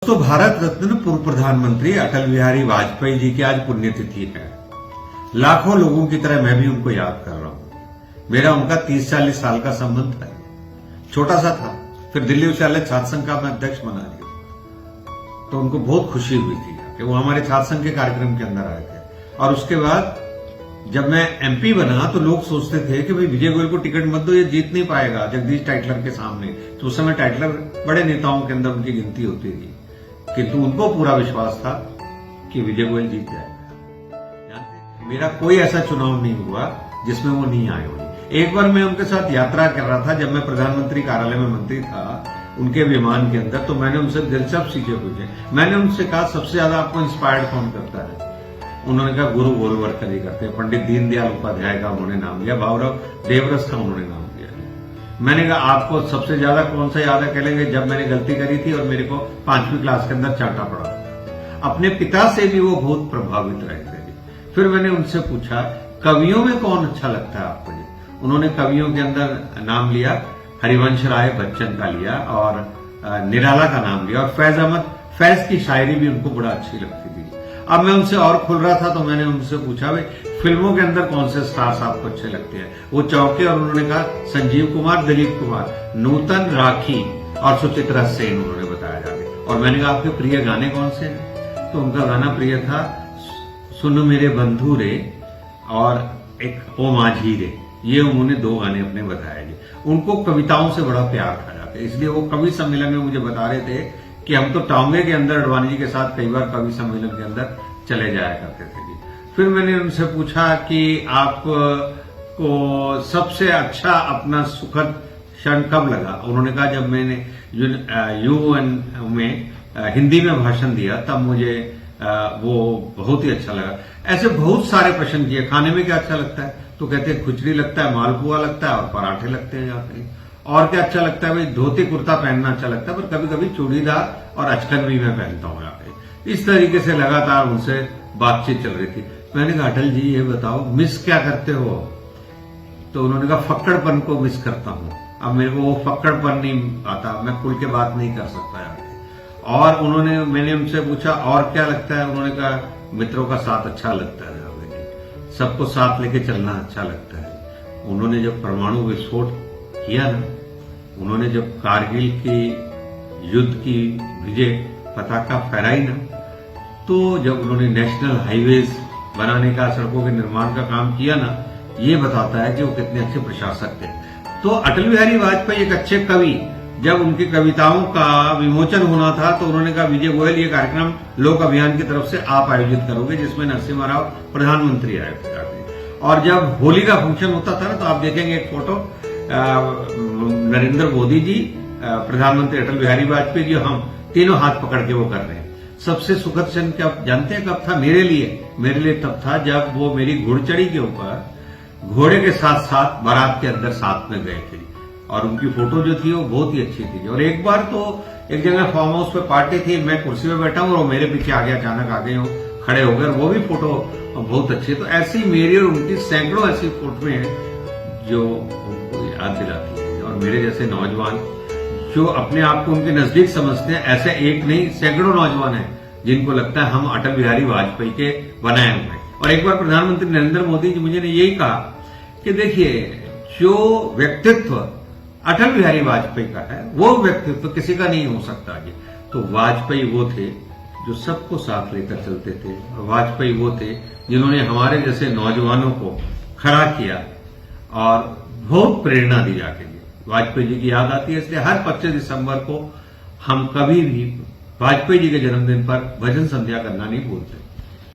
तो भारत रत्न पूर्व प्रधानमंत्री अटल बिहारी वाजपेयी जी की आज पुण्यतिथि है। लाखों लोगों की तरह मैं भी उनको याद कर रहा हूं। मेरा उनका 30-40 साल का संबंध है। छोटा सा था, फिर दिल्ली उच्च न्यायालय छात्र संघ का मैं अध्यक्ष बना दिया, तो उनको बहुत खुशी हुई थी कि वो हमारे छात्र संघ के कार्यक्रम के अंदर आए थे। और उसके बाद जब मैं एमपी बना तो लोग सोचते थे कि भाई विजय गोयल को टिकट मत दो, ये जीत नहीं पाएगा जगदीश टाइटलर के सामने। तो उस समय टाइटलर बड़े नेताओं के अंदर उनकी गिनती होती थी, किंतु उनको पूरा विश्वास था कि विजय गोयल जीत जाएगा। मेरा कोई ऐसा चुनाव नहीं हुआ जिसमें वो नहीं आए होंगे। एक बार मैं उनके साथ यात्रा कर रहा था, जब मैं प्रधानमंत्री कार्यालय में मंत्री था, उनके विमान के अंदर, तो मैंने उनसे दिलचस्प चीजें पूछे। मैंने उनसे कहा सबसे ज्यादा आपको इंस्पायर्ड कौन करता है? उन्होंने कहा गुरु गोलवलकर ही करते हैं। पंडित दीनदयाल उपाध्याय का उन्होंने नाम लिया, भाऊराव देवरस का उन्होंने नाम लिया। मैंने कहा आपको सबसे ज्यादा कौन सा याद है? कहेंगे जब मैंने गलती करी थी और मेरे को 5वीं क्लास के अंदर चांटा पड़ा। अपने पिता से भी वो बहुत प्रभावित रहे थे। फिर मैंने उनसे पूछा कवियों में कौन अच्छा लगता है आपको? उन्होंने कवियों के अंदर नाम लिया, हरिवंश राय बच्चन का लिया और निराला का नाम लिया, और फैज अहमद फैज की शायरी भी उनको बड़ा अच्छी लगती थी। अब मैं उनसे और खुल रहा था तो मैंने उनसे पूछा भाई फिल्मों के अंदर कौन से स्टार्स आपको अच्छे लगते हैं? वो चौंके और उन्होंने कहा संजीव कुमार, दिलीप कुमार, नूतन, राखी और सुचित्रा सेन उन्होंने बताया जाके। और मैंने कहा आपके प्रिय गाने कौन से हैं? तो उनका गाना प्रिय था सुन मेरे बंधु रे और एक ओ माझी रे। ये उन्होंने 2 गाने अपने बताए जी। उनको कविताओं से बड़ा प्यार था जाता है, इसलिए वो कवि सम्मेलन में मुझे बता रहे थे कि हम तो टांगे के अंदर अडवाणी जी के साथ कई बार कवि सम्मेलन के अंदर चले जाया करते थे जी। फिर मैंने उनसे पूछा कि आपको सबसे अच्छा अपना सुखद क्षण कब लगा? उन्होंने कहा जब मैंने यूएन में हिंदी में भाषण दिया तब मुझे वो बहुत ही अच्छा लगा। ऐसे बहुत सारे प्रश्न किए। खाने में क्या अच्छा लगता है? तो कहते हैं खिचड़ी लगता है, मालपुआ लगता है और पराठे लगते हैं जाते हैं। और क्या अच्छा लगता है? भाई धोती कुर्ता पहनना अच्छा लगता है, पर कभी कभी चूड़ीदार और अचकन भी मैं पहनता हूँ यहाँ पे। इस तरीके से लगातार उनसे बातचीत चल रही थी। मैंने कहा अटल जी ये बताओ मिस क्या करते हो? तो उन्होंने कहा फक्कड़पन को मिस करता हूँ। अब मेरे को वो फक्कड़पन नहीं आता, मैं खुल के बात नहीं कर सकता यहाँ पे। और मैंने उनसे पूछा और क्या लगता है? उन्होंने कहा मित्रों का साथ अच्छा लगता है, सबको साथ लेके चलना अच्छा लगता है। उन्होंने जब परमाणु विस्फोट किया ना, उन्होंने जब कारगिल की युद्ध की विजय पताका फहराई ना, तो जब उन्होंने नेशनल हाईवेज बनाने का, सड़कों के निर्माण का काम किया ना, ये बताता है कि वो कितने अच्छे प्रशासक थे। तो अटल बिहारी वाजपेयी एक अच्छे कवि, जब उनकी कविताओं का विमोचन होना था तो उन्होंने कहा विजय गोयल ये कार्यक्रम लोक अभियान की तरफ से आप आयोजित करोगे, जिसमें नरसिम्हा राव प्रधानमंत्री आए थे। और जब होली का फंक्शन होता था ना, तो आप देखेंगे एक फोटो नरेंद्र मोदी जी, प्रधानमंत्री अटल बिहारी वाजपेयी जी, हम तीनों हाथ पकड़ के वो कर रहे हैं। सबसे सुखद क्षण क्या जानते हैं कब था मेरे लिए तब था जब वो मेरी घुड़चढ़ी के ऊपर घोड़े के साथ साथ बारात के अंदर साथ में गए थे, और उनकी फोटो जो थी वो बहुत ही अच्छी थी। और एक बार तो एक जगह फार्म हाउस पे पार्टी थी, मैं कुर्सी पे बैठा हूँ और मेरे पीछे आगे अचानक आ गए हो, खड़े हो गए, वो भी फोटो बहुत अच्छी है। तो ऐसी मेरी और उनकी सैकड़ों ऐसी फोटो हैं जो उनको याद दिलाती है। और मेरे जैसे नौजवान जो अपने आप को उनके नजदीक समझते हैं, ऐसे एक नहीं सैकड़ों नौजवान हैं जिनको लगता है हम अटल बिहारी वाजपेयी के बनाए हुए हैं। और एक बार प्रधानमंत्री नरेंद्र मोदी जी मुझे ने यही कहा कि देखिए जो व्यक्तित्व अटल बिहारी वाजपेयी का है वो व्यक्तित्व किसी का नहीं हो सकता जी। तो वाजपेयी वो थे जो सबको साथ लेकर चलते थे, और वाजपेयी वो थे जिन्होंने हमारे जैसे नौजवानों को खड़ा किया और बहुत प्रेरणा दी जाके। वाजपेयी जी की याद आती है, इसलिए हर 25 दिसंबर को हम कभी भी वाजपेयी जी के जन्मदिन पर भजन संध्या करना नहीं भूलते।